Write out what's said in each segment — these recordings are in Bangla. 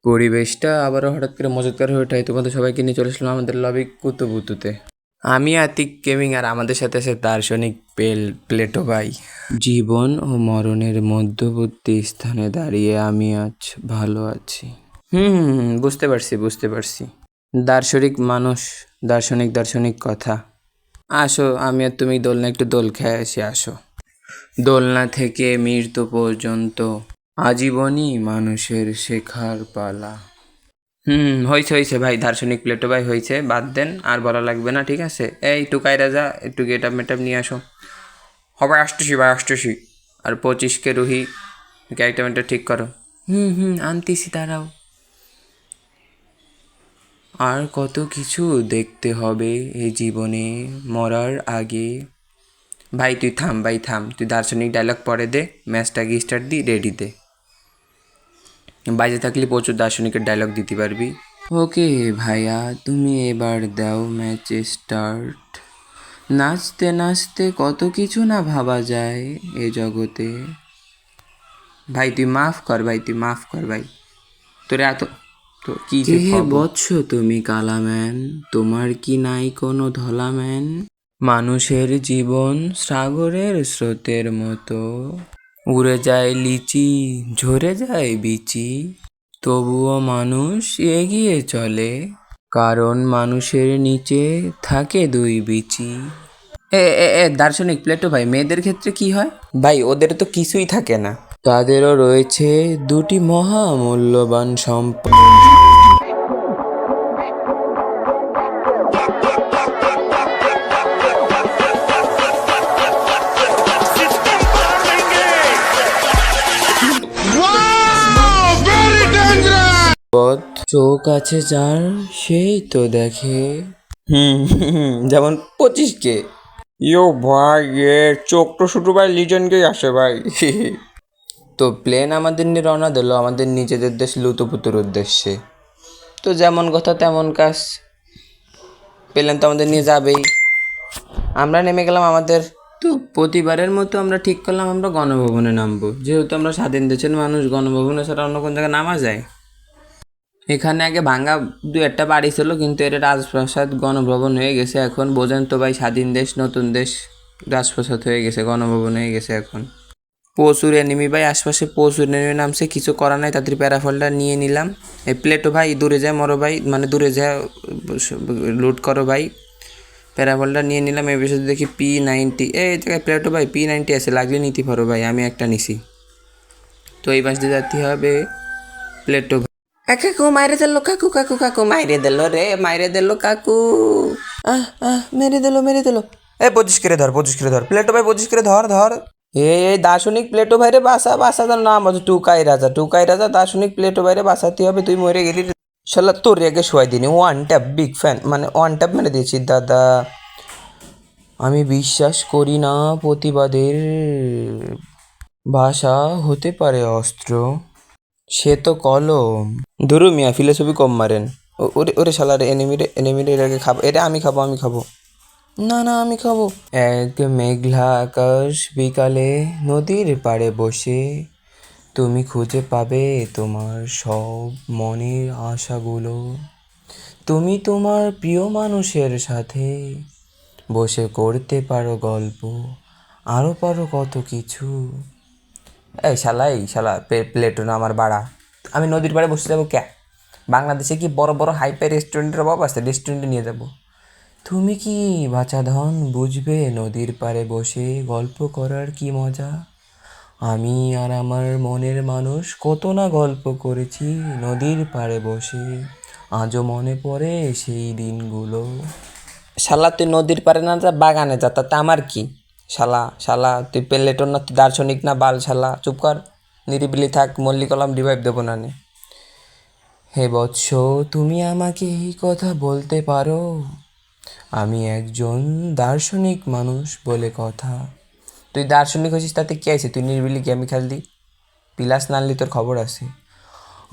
পরিবেশটা আবারও হঠাৎ করে মজাদার হয়ে ওঠায় তোমাদের সবাইকে নিয়ে চলে আসলাম আমাদের লবি কুতুবুতুতে। আমি আতিক গেমিং আর আমাদের সাথে আছে দার্শনিক প্লেটো ভাই। জীবন ও মরণের মধ্যবর্তী স্থানে দাঁড়িয়ে আমি আজ ভালো আছি। বুঝতে পারছি। দার্শনিক মানুষ, দার্শনিক কথা। আসো, আমি আর তুমি দোলনা একটু দোল খেয়ে আসি, আসো। দোলনা থেকে মৃত্যু পর্যন্ত আজীবনই মানুষের শেখার পালা। হয়েছে ভাই, দার্শনিক প্লেটো ভাই হয়েছে, বাদ দেন, আর বলা লাগবে না, ঠিক আছে? এই টুকাই রাজা, একটু গেট আপ মেটআপ নিয়ে আসো। হবে, আসতেছি ভাই, আসতেছি। আর 25কে রুহি, ক্যারেক্টার মেটটা ঠিক করো। আনতেছি, দাঁড়াও। আর কত কিছু দেখতে হবে এই জীবনে মরার আগে। ভাই তুই থাম, তুই দার্শনিক ডায়লগ পরে দে, ম্যাচটাকে স্টার্ট দি, রেডি দে। বাইরে থাকলে প্রচুর দার্শনিকের ডায়লগ দিতে পারবি। ওকে ভাইয়া, তুমি এবার দাও ম্যাচ স্টার্ট। নাচতে নাচতে কত কিছু না ভাবা যায় এ জগতে। ভাই তুই মাফ কর ভাই। তোর এত তো কি যে বৎস তুমি কালাম্যান, তোমার কি নাই কোনো ধলাম্যান? মানুষের জীবন সাগরের স্রোতের মতো, উড়ে যায় লিচি, ঝরে যায় বিচি, তবুও মানুষ এগিয়ে চলে, কারণ মানুষের নিচে থাকে দুই বিচি। দার্শনিক প্লেটো ভাই, মেয়েদের ক্ষেত্রে কি হয়? ভাই ওদের তো কিছুই থাকে না, তাদেরও রয়েছে দুটি মহামূল্যবান সম্পদ। চোখ আছে যার, সেই তো দেখে। যেমন 25কে। ইয়ো ভাই, চোখ তো শুধু ভাই লিজেন্ডকেই আসে ভাই। তো প্লেন আমাদের নিয়ে রওনা দিল আমাদের নিজেদের দেশ লুতুপুতুর উদ্দেশ্যে। তো যেমন কথা তেমন কাজ, প্লেন তো আমাদের নিয়ে যাবেই। আমরা নেমে গেলাম আমাদের, তো প্রতিবারের মতো আমরা ঠিক করলাম আমরা গণভবনে নামবো, যেহেতু আমরা স্বাধীন দেশের মানুষ, গণভবনে ছাড়া অন্য কোন জায়গায় নামা যায়? এখানে আগে ভাঙ্গা দু একটা বাড়ি ছিল, কিন্তু এটা রাজপ্রাসাদ গণভবন হয়ে গেছে এখন। বোঝেন তো ভাই, স্বাধীন দেশ, নতুন দেশ, রাজপ্রাসাদ হয়ে গেছে, গণভবন হয়ে গেছে এখন। প্রচুর এনিমি ভাই, আশপাশে প্রচুর এনিমি নামছে, কিছু করা নাই, তাদের প্যারাফলটা নিয়ে নিলাম। এই প্লেটো ভাই দূরে যায় মরো ভাই, মানে দূরে যায় লুট করো ভাই। প্যারাফলটা নিয়ে নিলাম। এই বিষয়ে দেখি P90, এই জায়গায় প্লেটো ভাই P90 আছে, লাগলে নিতে পারো ভাই, আমি একটা নিছি। তো এই বাস দিয়ে যেতে হবে প্লেটো। কাকু মাইরে দিল, কাকু মাইরে দিল রে, মাইরে দিল কাকু। মেরে দিল। এ 25 করে ধর প্লেটো ভাই, 25 করে ধর। এই দার্শনিক প্লেটো ভাইরে বাসা তার নাম হচ্ছে টুকাই রাজা দার্শনিক প্লেটো ভাইরে বাঁচাতে হবে, তুই মরে গেলি। শালা তোর আগে শোয়াই দিনি, ওয়ান ট্যাপ বিগ ফ্যান, মানে ওয়ান ট্যাপ মেরে দিয়েছি দাদা। আমি বিশ্বাস করি না প্রতিবাদের ভাষা হতে পারে অস্ত্র, সে তো কলম। ধরু মিয়া, ফিলোসফি কম মারেন। ওরে শালার এনিমিরে এটাকে খাবো, এটা আমি খাবো। না আমি খাবো। এক মেঘলা আকাশ বিকালে, নদীর পাড়ে বসে তুমি খুঁজে পাবে তোমার সব মনের আশাগুলো। তুমি তোমার প্রিয় মানুষের সাথে বসে করতে পারো গল্প, আরও পারো কত কিছু। এই শালা প্লেটো না আমার বাড়া, আমি নদীর পাড়ে বসে যাবো ক্যা? বাংলাদেশে কি বড় বড় হাইপার রেস্টুরেন্টের অভাব আছে? রেস্টুরেন্টে নিয়ে যাব। তুমি কি বাছা ধন বুঝবে নদীর পাড়ে বসে গল্প করার কি মজা? আমি আর আমার মনের মানুষ কত না গল্প করেছি নদীর পাড়ে বসে, আজও মনে পড়ে সেই দিনগুলো। শালা তুই নদীর পাড়ে না যা, বাগানে যা, তাতে আমার কি? শালা তুই প্লেটো না, তুই দার্শনিক না বাল, শালা চুপ কর, নিরিবিলি থাক, মল্লি কলাম রিভাইভ দেবো না নে। হে বৎস, তুমি আমাকে এই কথা বলতে পারো? আমি একজন দার্শনিক মানুষ বলে কথা। তুই দার্শনিক হয়েছিস তাতে কি আছে? তুই নিরিবিলি গেম খেললি, প্লাস না আনলি তোর খবর আছে।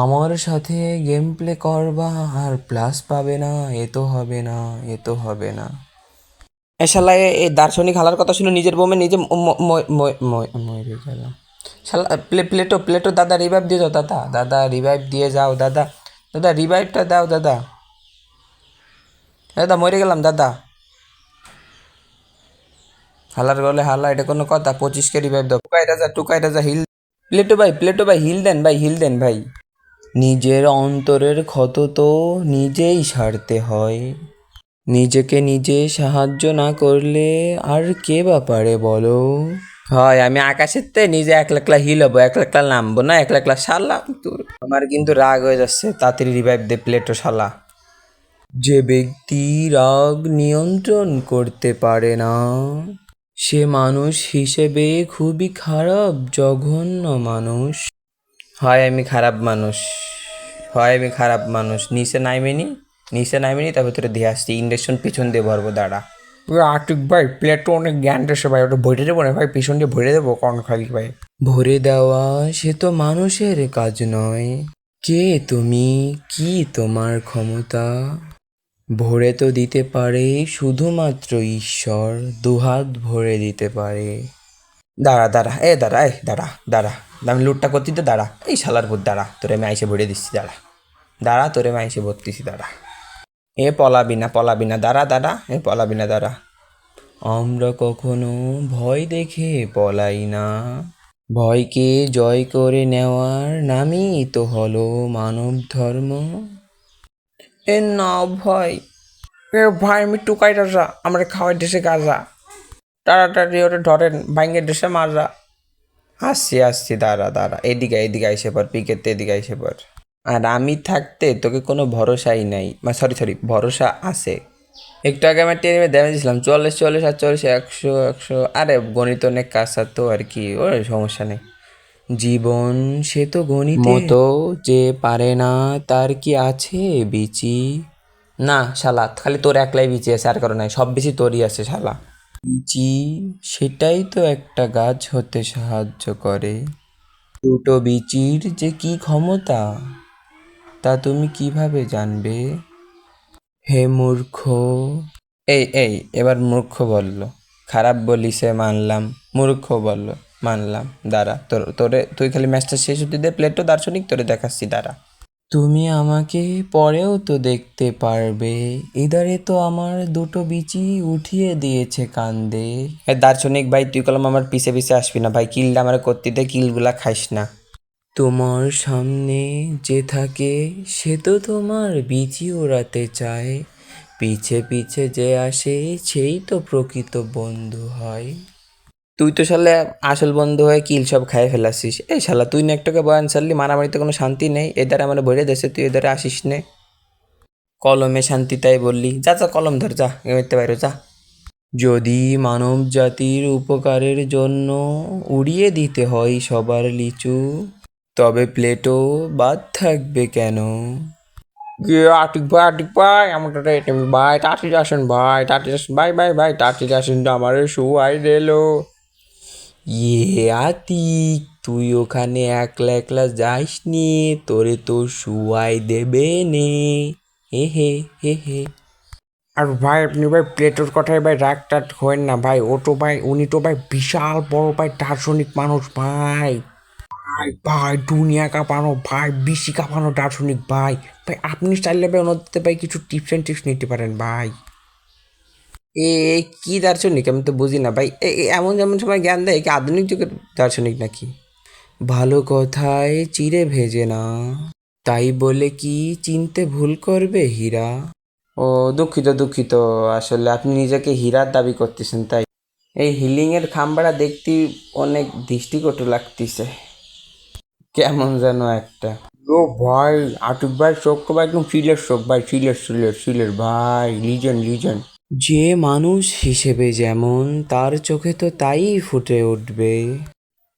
আমার সাথে গেম প্লে করবা আর প্লাস পাবে না, এ তো হবে না। এ শালা, এই দার্শনিক হালার কথা শুনে নিজের বোমে নিজে মরে গেল। শালা প্লেটো প্লেটো দাদা রিভাইভ দিয়ে যাও দাদা, দাদা রিভাইভ দিয়ে যাও দাদা, দাদা রিভাইভটা দাও দাদা, দাদা মরে গেলাম দাদা। হালার গলে হালা, এটা কোনো কথা? 25কে রিভাইভ দাও, টুকাই রাজা হিল। প্লেটো ভাই হিল দেন ভাই, হিল দেন ভাই। নিজের অন্তরের ক্ষত তো নিজেই সারতে হয়, নিজেকে নিজে সাহায্য না করলে আর কে বা পারে বলো? হয় আমি আকাশের তে নিজে একলা একলা হিল হবো, একলা একলা নামবো না, একলা একলা শালা তোর। আমার কিন্তু রাগ হয়ে যাচ্ছে, তাড়াতাড়ি রিভাইভ দে প্লেটো শালা। যে ব্যক্তি রাগ নিয়ন্ত্রণ করতে পারে না, সে মানুষ হিসেবে খুবই খারাপ, জঘন্য মানুষ। হয় আমি খারাপ মানুষ, হয় আমি খারাপ মানুষ। নিচে নামিনি তারপর তোরে দিয়ে আসছি, ইন্ডাকশন পিছন দিয়ে ভরবো দাঁড়া। ওই আর্টিক ভাই প্লেটও অনেক জ্ঞান দিয়েছে ভাই, ওটা ভরে দেবো না ভাই, পিছন দিয়ে ভরে দেবো কর্ন খালি ভাই। ভরে দেওয়া সে তো মানুষের কাজ নয়। কে তুমি, কি তোমার ক্ষমতা? ভরে তো দিতে পারে শুধুমাত্র ঈশ্বর, দুহাত ভরে দিতে পারে। দাঁড়া দাঁড়া এ দাঁড়া, এ দাঁড়া দাঁড়া, আমি লুটটা করছি তো, দাঁড়া এই শালার ভূত, দাঁড়া তোরে আমি আইসে ভরে দিচ্ছি, দাঁড়া দাঁড়া তোরে আমি আইসে ভরতেছি, দাঁড়া। এ পলাবি না, দাঁড়া দাঁড়া, এ পলাবি না, দাঁড়া। আমরা কখনো ভয় দেখে পলাই না, ভয়কে জয় করে নেওয়ার নামই তো হলো মানব ধর্ম। এ না ভয়, এ ভাই আমি টুকাই রাজা, আমরা খাওয়াই দেশে গাজা, তাড়াতাড়ি ওটা ধরেন ভাঙ্গের দেশে মাজা। আসছি দাঁড়া দাঁড়া, এদিকে আইসে পর, পিকেতে এদিকে আইসে পর। আর আমি থাকতে তোকে কোনো ভরসাই নাই, সরি ভরসা আছে। একটু আগে আমার টেনে ড্যামেজ দিয়েছিলাম 44 আর 40, 100। আরে গণিত অনেক কাঁচা তো আর কি, ওর সমস্যা নেই। জীবন সে তো গণিতের মতো, যে পারে না তার কি আছে বিচি? না শালা, খালি তোর একলাই বিচি আছে, আর কারো নাই, সব বিচি তোরই আছে শালা। বিচি সেটাই তো একটা গাছ হতে সাহায্য করে। দুটো বিচির যে কি ক্ষমতা তা তুমি কিভাবে জানবে? হে মূর্খ। এই এবার মূর্খ বলল, খারাপ বলিসে মানলাম, মূর্খ বলল মানলাম। দাঁড়া তুই খালি ম্যাচটা শেষ হতে দে প্লেটো দার্শনিক, তোরে দেখাচ্ছি দাঁড়া। তুমি আমাকে পরেও তো দেখতে পারবে, এদারে তো আমার দুটো বিচি উঠিয়ে দিয়েছে কান্দে। দার্শনিক ভাই তুই কলম আমার পিছে পিছে আসবি না ভাই, কিলটা আমার করতে দে, কিলগুলা খাইস না। তোমার সামনে যে থাকে সে তো তোমার বিচি ওড়াতে চায়, পিছে পিছে যে আসে সেই তো প্রকৃত বন্ধু হয়। তুই তো শালা আসল বন্ধু হয়ে কিল সব খাই ফেলাছিস। এই শালা তুই না একটাকে বয়ান ছাড়লি, মারামারিতে কোনো শান্তি নেই, এদারে আমার ভরে দেশে তুই এদারে আসিস নে। কলমে শান্তি তাই বললি, যা কলম ধর, যা এমনিতে বাইরে যা। যদি মানব জাতির উপকারের জন্য উড়িয়ে দিতে হয় সবার লিচু, তবে প্লেটো বাদ থাকবে কেন? আটিক ভাই আমার ভাই তাড়াতাড়ি আসেন ভাই, তাড়াতাড়ি আসেন ভাই তাড়াতাড়ি আসেন, আমার শুয়াই দিল। আতিক তুই ওখানে একলা একলা যাস নি, তোরে তো শুয়াই দেবে নে। হে। আর ভাই আপনি ভাই প্লেটোর কথায় ভাই রাগ টাগ হয়েন না ভাই, ও তো ভাই উনি তো ভাই বিশাল বড় ভাই দার্শনিক মানুষ ভাই। ভাই দুনিয়া কাঁপানো ভাই, বেশি কাঁপানো দার্শনিক ভাই। ভাই আপনি চাইলে ভাই ওনাদের ভাই কিছু টিপস অ্যান্ড ট্রিক্স নিতে পারেন ভাই। এ কি দার্শনিক আমি তো বুঝি না ভাই, এমন যেমন সময় জ্ঞান দেয়, কি আধুনিক যুগের দার্শনিক নাকি? ভালো কথায় চিড়ে ভেজে না, তাই বলে কি চিনতে ভুল করবে হীরা? ও দুঃখিত, আসলে আপনি নিজেকে হীরার দাবি করতেছেন তাই। এই হিলিংয়ের খাম্বাটা দেখতে অনেক দৃষ্টিকটু লাগতেছে, কেমন যেন একটা। ও ভাই আটুক ভাই চোখ তো ভাই একদম চিলের চোখ ভাই, চিলের ভাই, লিজেন্ড। যে মানুষ হিসেবে যেমন তার চোখে তো তাই ফুটে উঠবে।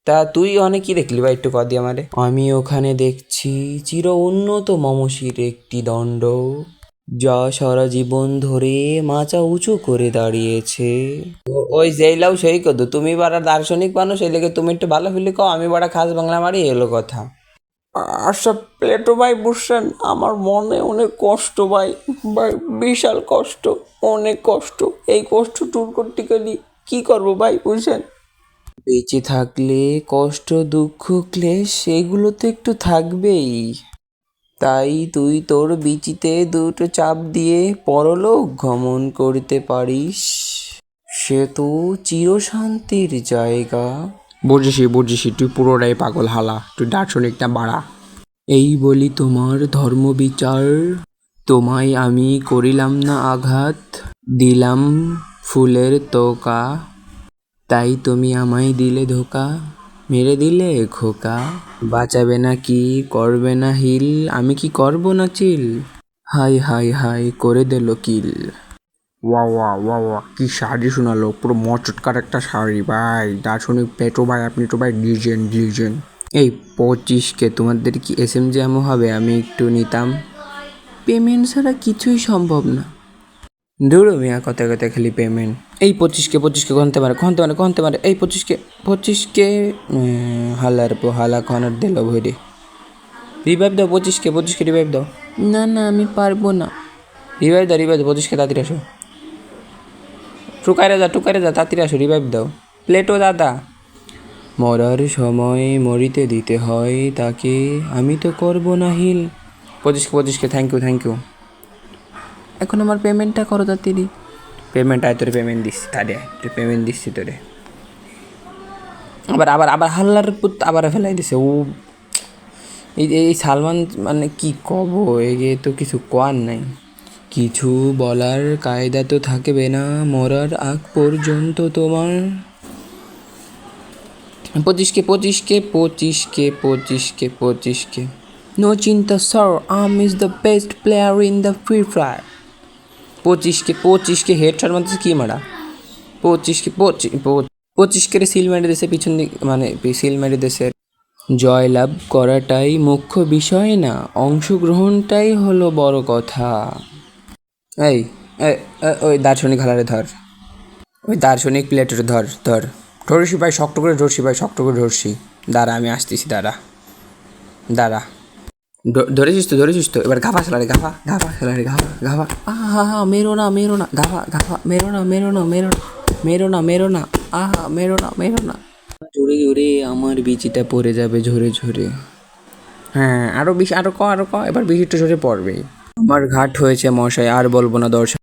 তা তুই অনেক কি দেখলি ভাই, একটু কদি আমারে। আমি ওখানে দেখছি চির উন্নত মমশির একটি দণ্ড, যা সারা জীবন ধরে মাচা উঁচু করে দাঁড়িয়েছে। ওই যেইলাও সেই কদু, তুমি বাড়া দার্শনিক মানুষ, এই লেগে তুমি একটু ভালো ফিলি কও, আমি বাড়া খাস বাংলা মারি, এলো কথা। আচ্ছা প্লেটো ভাই বুঝছেন, আমার মনে অনেক কষ্ট ভাই, ভাই বিশাল কষ্ট, অনেক কষ্ট। এই কষ্ট দূর করতে গেলে কি করবো ভাই বুঝছেন? বেঁচে থাকলে কষ্ট দুঃখ ক্লেশ এগুলো তো একটু থাকবেই। তাই তুই তোর বিচিতে দুটো চাপ দিয়ে পরলোক গমন করতে পারিস, সে তো চিরশান্তির জায়গা। বুঝেছি তুই পুরোটাই পাগল হালা, তুই দার্শনিকটা বাড়া। এই বলি তোমার ধর্ম বিচার, তোমায় আমি করিলাম না আঘাত, দিলাম ফুলের তোকা, তাই তুমি আমায় দিলে ধোকা, মেরে দিলে খোকা। বাঁচাবে না কি করবে না হিল, আমি কি করব না চিল, হাই হাই হাই করে দিল কিল। ওয়া ওয়া ওয়া ওয়া কি শাড়ি শোনালো, পুরো মচটকার একটা শাড়ি ভাই। দার্শনিক পেটো ভাই, আপনি তো ভাই ডিজেন। এই 25কে তোমাদের কি SMG এমন হবে, আমি একটু নিতাম। পেমেন্ট ছাড়া কিছুই সম্ভব না। দূর মিয়া, কথা কথা খালি পেমেন্ট। এই 25কে কনতে পারে এই 25কে হালা খনার দিল ভরে। রিভাইভ দাও 25কে রিভাইভ দাও। না আমি পারবো না। রিভাইভ দাও 25কে তাড়াতাড়ি আসো। টুকারে যা তাড়াতাড়ি আসো, রিভাইভ দাও। প্লেটো দাদা, মরার সময় মরিতে দিতে হয় তাকে, আমি তো করবো না হিল। 25কে thank you. এখন আমার পেমেন্টটা করো তাড়াতাড়ি। পেমেন্ট আয়, তোরে পেমেন্ট দিচ্ছি, তারে পেমেন্ট দিচ্ছি তোরে। আবার হাল্লার পুত আবার ফেলাই দিছে ও। এই সালমান মানে কি কব, এগে তো কিছু কোয়ার নাই। কিছু বলার কায়দা তো থাকবে না মরার আগ পর্যন্ত তোমার। 25কে। নো চিন্তা sir, I'm is the best player in the free fire. 25কে হেডশট মারতেছে কি মারা। 25কে সিল মেরে দিয়েছে পিছন দিক, মানে সিল মেরে দিয়েছে। জয়লাভ করাটাই মুখ্য বিষয় না, অংশগ্রহণটাই হলো বড় কথা। এই ওই দার্শনিক হালারে ধর, ওই দার্শনিক প্লেটের ধর। ধরছি ভাই, শক্ত করে ধরছি। দাঁড়া আমি আসতেছি, দাঁড়া। ধরেছিস তো এবার ঘাফা খেলারে ঘাফা আহা মেরো না ঘাফা মেরো না আহা মেরো না। জোরে আমার বিচিটা পড়ে যাবে ঝরে। হ্যাঁ আরো ক এবার বিচিটা ঝরে পড়বে। আমার ঘাট হয়েছে মশাই, আর বলবো না দর্শক।